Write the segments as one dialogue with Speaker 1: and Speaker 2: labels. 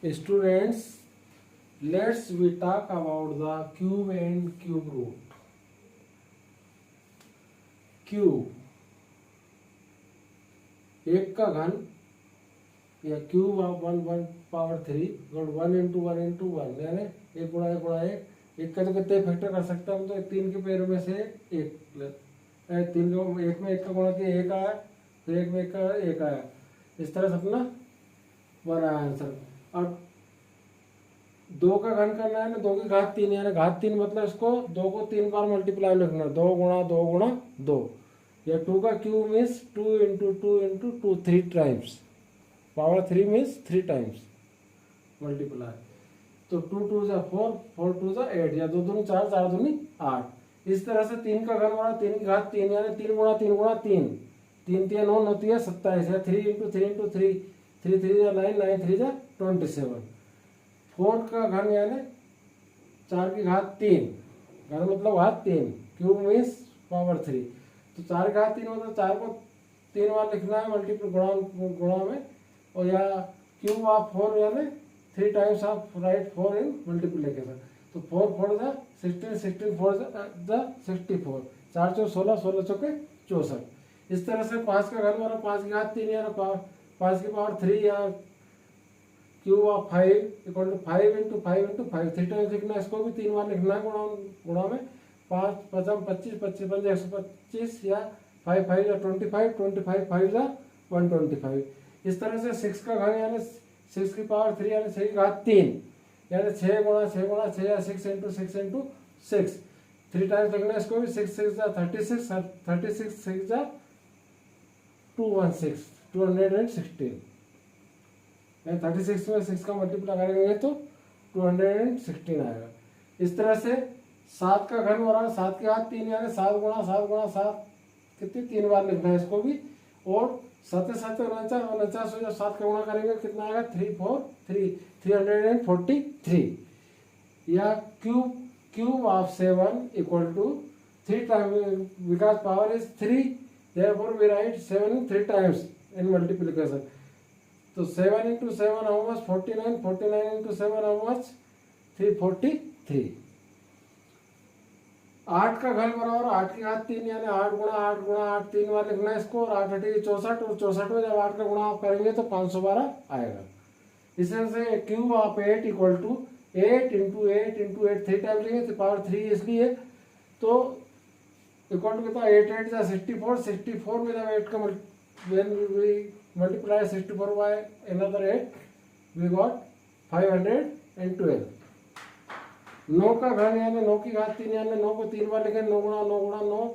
Speaker 1: Students, let's we talk about the cube and cube root. Cube, एक का घन या क्यूब ऑफ 1/3 1 इंटू 1 इंटू 1 यानी 1 गुणा 1 गुणा 1 का तो कितने फैक्टर कर सकता हूँ, तो 3 के पेयर में से एक तीन को एक में 1 का गुणा किया 1 आया, फिर एक में 1 का 1 आया, इस तरह से अपना बना आंसर। अब 2 का घन करना है ना, 2 की घात 3 यानी घात 3 मतलब इसको 2 को 3 बार मल्टीप्लाई लिखना, 2 गुणा 2 गुणा 2, या 2 का cube means 2 into 2 into 2 3 times, power 3 means 3 times multiply. तो 2 2 जा 4 4 2 जा 8 या 2 दूनी 4 4 दूनी 8। इस तरह से 3 का घन बना 3 की घात 3 यानी 3 गुणा 3 गुणा 3 3 3 9 होती है 27 या 3 इंटू 3 इंटू 3 3 3 जा 9 9 3 जा 27। 4 का घन यानी 4 की घात 3, घन मतलब घात 3, क्यूब मीन्स पावर 3, तो 4 की घात 3 मतलब 4 को 3 बार लिखना है मल्टीपल गुणा में, और या क्यूब ऑफ 4 यानी 3 times of right 4 in multiplication. तो 4 4 जा 16 16 4 जा 64, 4 चौ 16 16 चौके 64। इस तरह से 5 का घन वाला 5 की घात 3 या 5 की पावर 3 या cube of 5 equal to 5 into 5 into 5 3 times लिखना है, इसको भी 3 बार लिखना है गुणा में। 5 5 25 25 5 125 या 5 5 या 25 25 5 या 125। इस तरह से 6 का घन यानी 6 की पावर 3 यानी 6 की घात 3 यानी 6 गुणा 6 गुणा 6 या 6 इंटू 6 इंटू 6 3 टाइम्स लिखना है, इसको भी 6 6 जा 36 36 6 जा 216 216 यानी 36 में 6 का मल्टीप्लाई करेंगे तो 216 आएगा। इस तरह से 7 का घन हो रहा है 7 की घात 3 यानी 7 गुणा 7 गुणा 7 कितनी 3 बार लिखना है इसको भी, और 7 7 49 हो, जब 7 का गुणा करेंगे कितना आएगा 343 या cube of 7 equal to 3 times because power is 3 therefore we write 7 3 times in multiplication। तो 7 into 7 how much 49 49 into 7 how much 343। 8 का घन बराबर 8 की घात 3 यानी 8 गुणा 8 3 बार लिखना है इसको, और 8 8 64, और 64 में जब 8 का गुणा आप करेंगे तो 512 आएगा। इस तरह से cube of 8 equal to 8 into 8 into 8 3 time लेंगे तो पावर 3 इसलिए, तो इक्वल टू कितना 8 8 जा 64 64 में जब 8 का multiply 64 by another 8 we got 512। 9 का घन यानी 9 की घात 3 यानी 9 को 3 बार लिखें 9 गुणा 9 गुणा 9,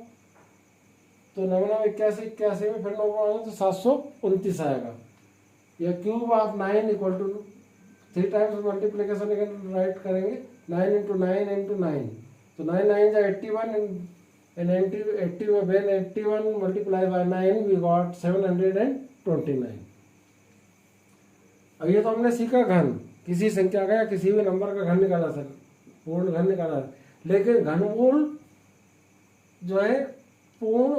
Speaker 1: तो 9 9 81 81 में फिर 9 गुणा तो 729 आएगा। या cube of 9 equal to 3 times multiplication write करेंगे 9 इंटू 9 इंटू 9, तो 9 9 जा 81 and 81 multiplied by 9 we got 729। अब ये तो हमने सीखा घन किसी संख्या का या किसी भी नंबर का घन निकाला सर, पूर्ण घन निकाला, लेकिन घनमूल जो है पूर्ण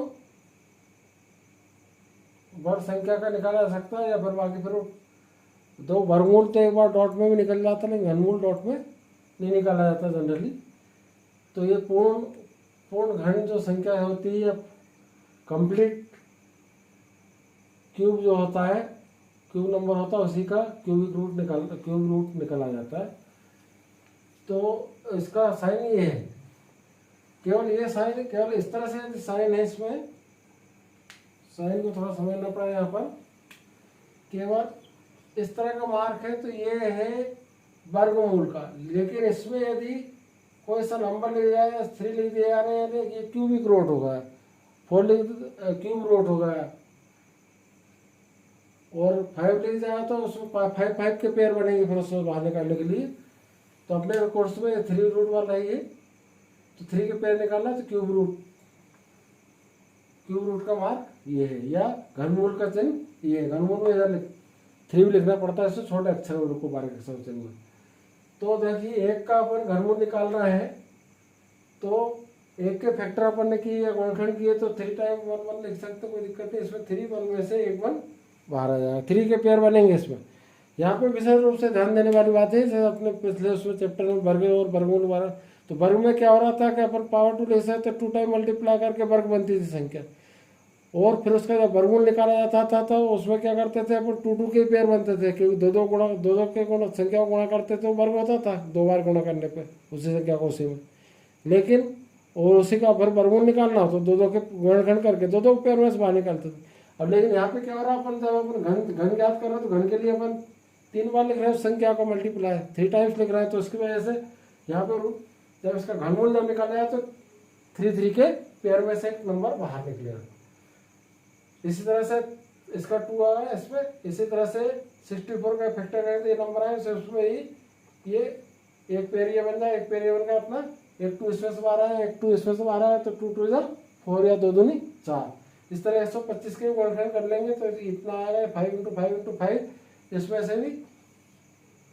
Speaker 1: वर्ग संख्या का निकाला जा सकता है, या फिर बाकी फिर 2 वर्गमूल तो एक बार डॉट में भी निकल जाता, लेकिन घनमूल डॉट में नहीं निकाला जाता जनरली। तो ये पूर्ण घन जो संख्या होती है या कंप्लीट क्यूब जो होता है, क्यूब नंबर होता है, उसी का क्यूब रूट निकाला जाता है। तो इसका साइन ये है, केवल ये साइन केवल इस तरह से साइन है, इसमें साइन को थोड़ा समझना पड़ा यहाँ पर, केवल इस तरह का मार्क है तो ये है वर्गमूल का, लेकिन इसमें यदि कोई सा नंबर लिख जाए 3 लिख दिया यानी ये क्यूबिक रूट होगा, 4 लिख क्यूब रूट होगा, और 5 लिख जाए तो उसमें 5 5 के पेयर बनेंगे फिर उसको बाहर निकालने के लिए। तो अपने कोर्स में 3 रूट वाला है ये, तो 3 के पेयर निकालना तो क्यूब रूट का मार्क ये है, या घनमूल का चिन्ह ये है। घनमूल में इधर 3 भी लिखना पड़ता है, इससे छोटे अक्षर को बारीक अक्षर चिन्ह में। तो देखिए 1 का अपन घनमूल निकालना है, तो 1 के फैक्टर अपन ने किए या गुणनखंड किए तो 3 टाइम 1 1 लिख सकते, कोई दिक्कत नहीं। इसमें 3 1 में से 1 1 बाहर आ जाएगा, 3 के पेयर बनेंगे इसमें। यहाँ पे विशेष रूप से ध्यान देने वाली बात है, जैसे अपने पिछले उसमें चैप्टर में वर्ग और वर्गमूल वाला, तो वर्ग में क्या हो रहा था कि अपन पावर टू ले सकते 2 टाइम मल्टीप्लाई करके वर्ग बनती थी संख्या, और फिर उसका जब वर्गमूल निकाला जाता था तो उसमें क्या करते थे अपन 2 2 के पेयर बनते थे, क्योंकि दो दो के गुणा संख्या को गुणा करते थे, वर्ग होता था 2 बार गुणा करने पे उसी संख्या को उसी में। लेकिन और उसी का फिर वर्गमूल निकालना हो तो 2 2 के गुणनखंड करके 2 2 पेयर में से बाहर निकालते थे। अब लेकिन यहाँ पे क्या हो रहा है, अपन जब अपन घन ज्ञात कर रहे हैं तो घन के लिए अपन 3 बार लिख रहे हैं, संख्या को मल्टीप्लाई 3 टाइम्स लिख रहे हैं, तो उसकी वजह से यहाँ पर जब इसका घनमूल जब निकाला जाए तो 3 3 के पेयर में से एक नंबर बाहर निकलेगा। इसी तरह से इसका 2 आया इसमें, इसी तरह से 64 का फैक्टर करें तो ये नंबर आया, उसमें ही ये एक पेयर ये बन जाए, एक पेयर ये बन गया अपना, एक 2 इसमें से बाहर आया, एक 2 इसमें से बाहर आया, तो 2 2 4 या 2 दूनी 4। इस तरह 125 के गुणनखंड कर लेंगे तो इतना आएगा 5 × 5 × 5, इसमें से भी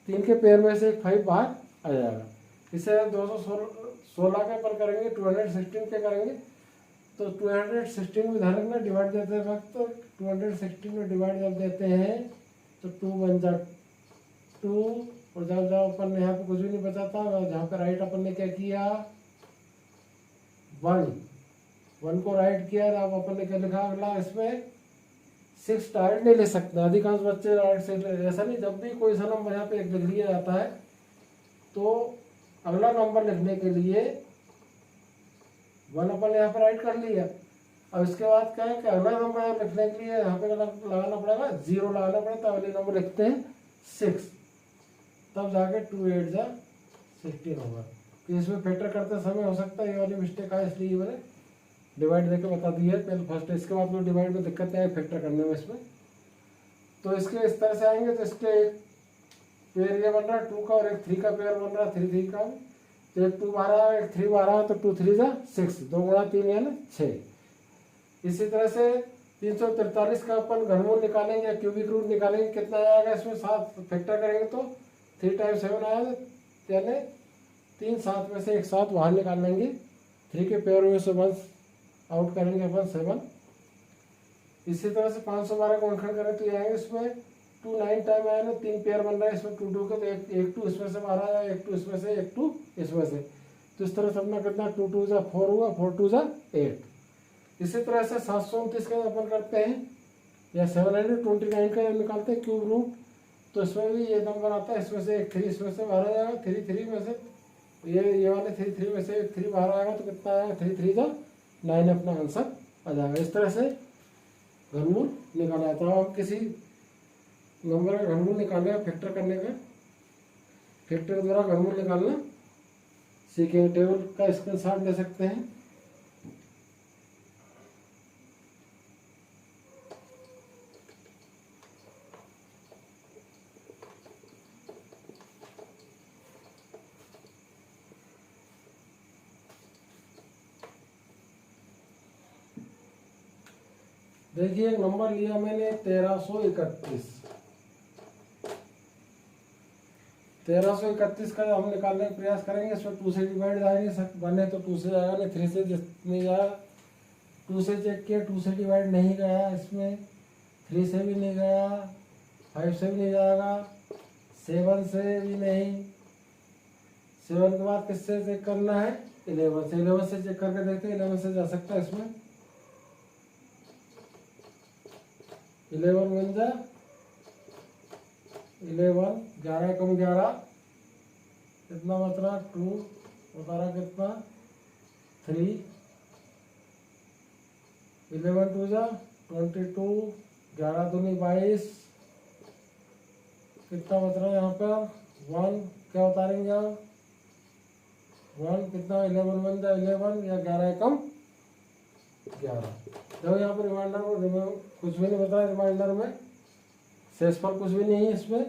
Speaker 1: 3 के पेयर में से एक 5 बाहर आ जाएगा। इसे 216 के पर करेंगे, 216 के करेंगे तो 216 में ध्यान रखना डिवाइड देते वक्त, तो 216 में डिवाइड जब देते हैं तो 2 बन जा 2, और जब जब अपन ने यहाँ पे कुछ भी नहीं बचा था, जहाँ पे राइट अपन ने क्या किया 1 को राइट किया, अब अपन ने क्या लिखा अगला इसमें 6 डायरेक्ट नहीं ले सकते, अधिकांश बच्चे राइट से ऐसा नहीं, जब भी कोई सा नंबर यहाँ पे एक लिख लिया जाता है तो अगला नंबर लिखने के लिए 1 अपन यहाँ पे राइट कर लिया। अब इसके बाद क्या है कि अगला नंबर लिखने के लिए यहाँ पे लगाना पड़ेगा 0 लगाना पड़ेगा, तो अगले नंबर लिखते हैं 6, तब जाके 2 8 जा 16 होगा। तो इसमें फैक्टर करते समय हो सकता है ये वाली मिस्टेक आए, इसलिए मैंने डिवाइड देके बता दी है पहले फर्स्ट। इसके बाद में डिवाइड में दिक्कत नहीं आई फैक्टर करने में इसमें, तो इसके इस तरह से आएंगे। तो इसके एक पेयर ये बन रहा है 2 का, और एक 3 का पेयर बन रहा है 3 3 का, तो एक 2 बाहर आया, एक 3 बाहर आया, तो 2 3 जा 6, 2 गुणा 3 यानी 6। इसी तरह से 343 का अपन घनमूल निकालेंगे, क्यूबिक रूट निकालेंगे, कितना आएगा इसमें 7 फैक्टर करेंगे तो 3 टाइम्स 7 आया, यानी 3 7 में से एक 7 बाहर निकाल लेंगे, 3 के पेयर में से 1 आउट करेंगे अपन 7। इसी तरह से 512 को गुणनखंड करें तो ये आएंगे इसमें 2 9 टाइम आया ना, 3 पेयर बन रहा है इसमें 2 2 के, तो एक 2 इसमें से बाहर आया, एक 2 इसमें से, एक 2 इसमें से, तो इस तरह से अपना कितना 2 2 जा 4 हुआ, 4 2 जा 8। इसी तरह से 729 का अपन करते हैं, या 729 का निकालते हैं क्यूब रूट, तो इसमें भी ये नंबर आता है, इसमें से एक 3 इसमें से बाहर आ जाएगा, 3 3 में से ये वाले 3 3 में से एक 3 बाहर आएगा, तो कितना आएगा 3 3 जा 9, अपना आंसर आ जाएगा। इस तरह से घनमूल निकाला जाता है। अब किसी नंबर का घनमूल निकालने का फैक्टर करने का, फैक्टर द्वारा घनमूल निकालना सीखेंगे। टेबल का स्क्रीनशॉट ले सकते हैं। देखिए एक नंबर लिया मैंने 1331। 1331 का हम निकालने का प्रयास करेंगे। इसमें 2 से डिवाइड जा नहीं बने तो 2 से जाएगा, नहीं 3 से नहीं जाएगा। 2 से चेक किया, 2 से डिवाइड नहीं गया, इसमें 3 से भी नहीं गया, 5 से भी नहीं जाएगा, 7 से भी नहीं। 7 के बाद किससे चेक करना है 11 से। 11 से चेक करके देखते हैं, 11 से जा सकता है इसमें। 11 बन जा 11, 11 कम 11 कितना बच रहा 2, बता रहा कितना 3, 11 2 जा 22, 11 दूनी 22, कितना बच रहा है यहाँ पर 1, क्या उतारेंगे आप 1, कितना 11 बन जा 11 या 11 कम 11। देखो यहाँ पर रिमाइंडर में कुछ भी नहीं बताया, रिमाइंडर में शेषफल कुछ भी नहीं है इसमें,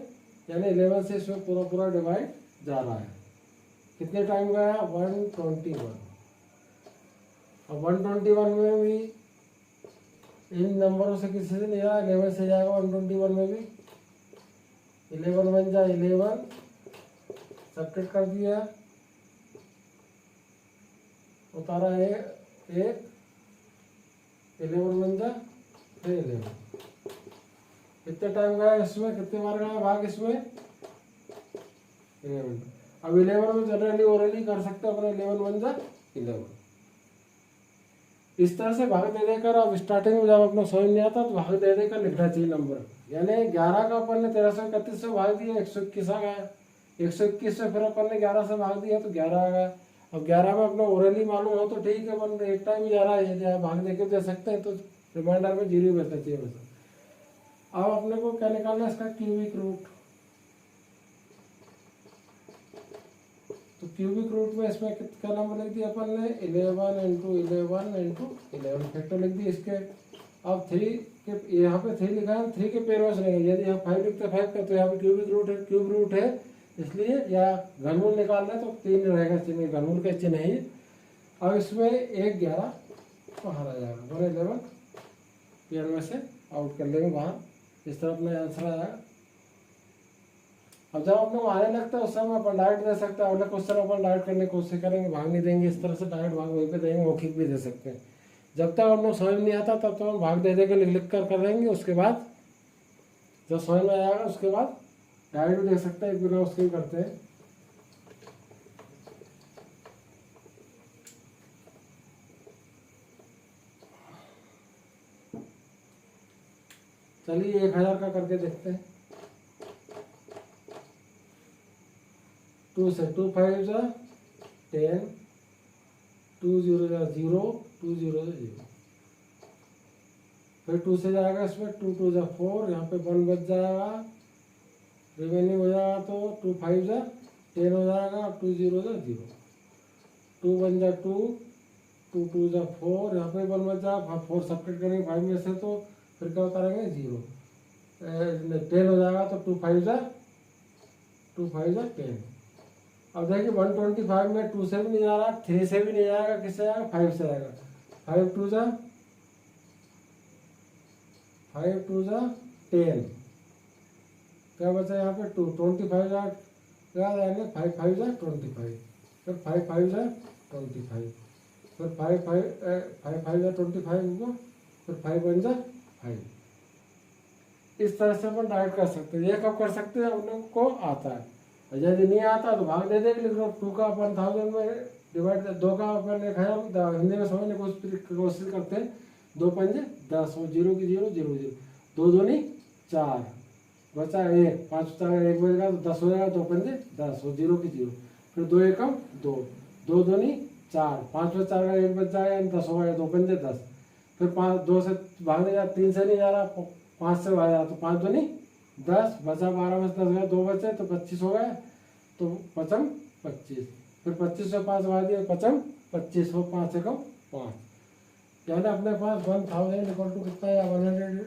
Speaker 1: यानी 11 से इसमें पूरा पूरा डिवाइड जा रहा है। कितने टाइम गया 121। अब 121 में भी इन नंबरों से किसी से नहीं आया, 11 से जाएगा 121 में भी। 11 बन जाए 11, सब्ट्रैक्ट कर दिया, उतारा 1, 11 बन जा फिर 11। कितने टाइम गया इसमें, कितने बार गया भाग इसमें 11। अब 11 में जनरली ओरली कर सकते हैं अपने 11 वन जा 11। इस तरह से भाग दे देकर, अब स्टार्टिंग में जब अपना समझ नहीं आता तो भाग दे देकर लिखना चाहिए नंबर। यानी 11 का अपन ने 1331 से भाग दिया, 121 आ गया। 121 से फिर अपन ने 11 से भाग दिया तो 11 आ गया। अब 11 में अपना ओरली मालूम हो तो ठीक है, अपन एक टाइम 11 भाग दे के दे सकते हैं, तो रिमाइंडर में 0 बचना चाहिए वैसा। अब अपने को क्या निकालना है इसका क्यूबिक रूट। तो क्यूबिक रूट में इसमें कितना नंबर लिख दिया अपन ने 11 इंटू 11 इंटू 11 फैक्टर लिख दिए इसके। अब 3 के यहाँ पे 3 लिखा है, 3 के पेयर में रहेंगे। यदि यहाँ 5 लिखते 5 का तो यहाँ पे क्यूबिक रूट है, क्यूब रूट है, इसलिए या घनमूल निकालना है तो 3 रहेगा चिन्ह, घनमूल का चिन्ह है। अब इसमें 1 11 बाहर आ जाएगा, 1 11 पेयर में से आउट कर लेंगे बाहर। इस तरह अपना आंसर आएगा। अब जब अपने को आने लगता है उस समय अपन डायरेक्ट दे सकते हैं, अगले क्वेश्चन अपन डायरेक्ट करने की कोशिश करेंगे, भाग नहीं देंगे। इस तरह से डायरेक्ट भाग वहीं पे देंगे, मौखिक भी दे सकते हैं। जब तक हम लोग समझ नहीं आता तब तक हम भाग दे देकर लिख कर देंगे। उसके बाद जब समझ में आएगा उसके बाद डायरेक्ट भी दे सकते हैं, एक बिना उसके भी करते हैं। चलिए 1000 का करके देखते हैं। 2 से 2 5 जा 10, 2 0 जा 0, 2 0 जा 0। फिर 2 से जाएगा इसमें 2 2 जा 4, यहाँ पे 1 बच जाएगा, रिमेनिंग हो जाएगा तो 2 5 जा 10 हो जाएगा, 2 0 जा 0, 2 1 जा 2, 2 2 जा 4, यहाँ पे 1 बच जाएगा, 4 सब्ट्रैक्ट करेंगे 5 में से तो फिर क्या उतारेंगे 0, 10 हो जाएगा तो 2 5 जा 10। अब देखिए 125 में 2 से भी नहीं जा रहा, 3 से भी नहीं जाएगा, किससे आएगा 5 से आएगा। 5 2 जा 10, क्या बचा यहाँ पे 2, 25 जा क्या जाएंगे 5 5 जा 25, फिर 5 5 जा 25, फिर 5 5 जा 25 को, फिर 5 1 जा 5। इस तरह से अपन डायरेक्ट कर सकते हैं। ये कब कर सकते हैं, हम लोग को आता है। यदि नहीं आता तो भाग दे देंगे, लिख लो 2 का अपन 1000 में डिवाइड, 2 का अपन 1000 हिंदी में समझने की कोशिश करते हैं। 2 5 10 और 0 की 0 0 0, 2 2 4 बचा 1, 5 4 1 बचेगा तो 10 हो जाएगा, 2 5 10 और 0 की 0, फिर 2 1 2, 2 2 4, 5 में 4 का 1 बच जाएगा, 10 हो गया, 2 5 10, फिर 5 2 से भागने जा 3 से नहीं जा रहा, 5 से भाग जा तो 5 2 10 बचा, 12 में 10 गया, 2 बचे तो 25 हो गया, तो 5 25, फिर 25 से 5 भाग दिया 5 25 हो, 5 से कम 5, यानी अपने पास 1000 इक्वल टू कितना है 100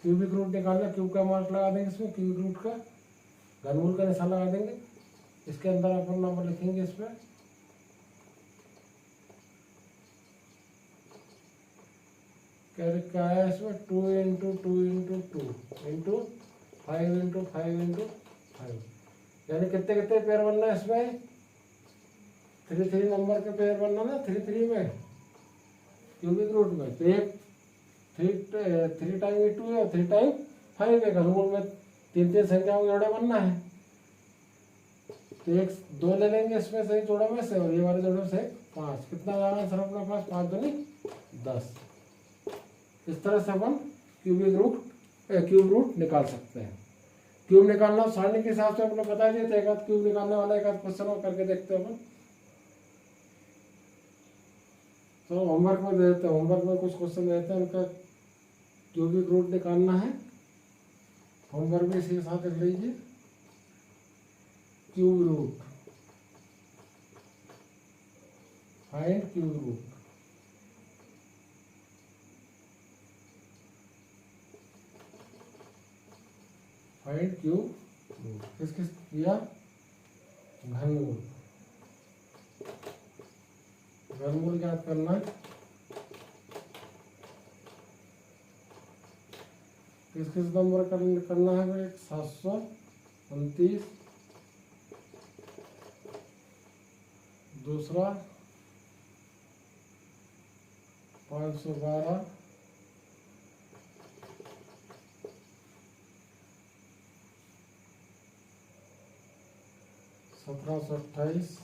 Speaker 1: क्यूबिक रूट निकालना। क्यूब का मार्क लगा देंगे इसमें, क्यूबिक रूट का घनमूल का निशान लगा देंगे। इसके अंदर अपन नंबर लिखेंगे इसमें, क्या है इसमें 2 into 2 into 2 into 5 into 5 into 5, यानी कितने कितने पेयर बनना है इसमें 3 3 नंबर के पेयर बनना ना 3 3 में क्यूबिक रूट में। तो एक 3 टाइम 2 है, 3 टाइम 5 है, घनमूल में 3 3 संख्याओं जोड़े बनना है। तो एक 2 ले लेंगे इसमें से जोड़े में से, और ये वाले जोड़े से 5, कितना जाएगा सर अपने पास 5 2 10। इस तरह से अपन क्यूब रूट निकाल सकते हैं। क्यूब निकालना सारणी के हिसाब से अपने बता दिए थे, एक आध क्यूब निकालने वाला एक आध क्वेश्चन और करके देखते हैं अपन। तो होमवर्क में देते हैं, होमवर्क में कुछ क्वेश्चन देते हैं, उनका क्यूबिक रूट निकालना है। होमवर्क में इसी के साथ लिख लीजिए, cube root, find cube root. Find cube root किस किस किया, घनमूल, घनमूल ज्ञात करना है। किस किस नंबर करना है भाई 729, दूसरा 512, 1728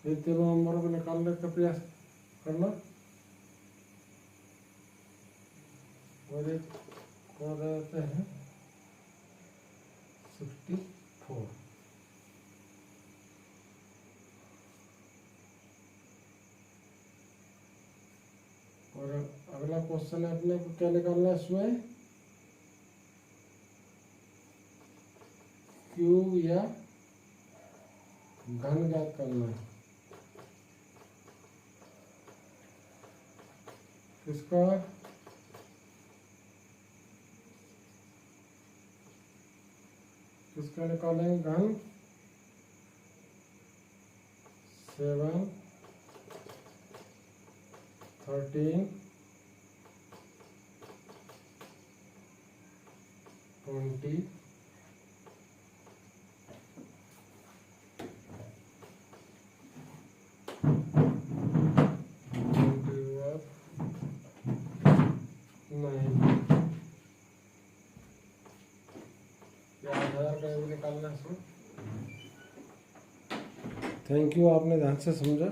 Speaker 1: ये तीनों नंबरों को निकालने का प्रयास करना। और एक को देते हैं 64। और अगला क्वेश्चन है अपने को क्या निकालना है इसमें, क्यू या घन ज्ञात करना है। किसका, किसका निकालेंगे घन, 7 13 20 निकालना है। थैंक यू, आपने ध्यान से समझा।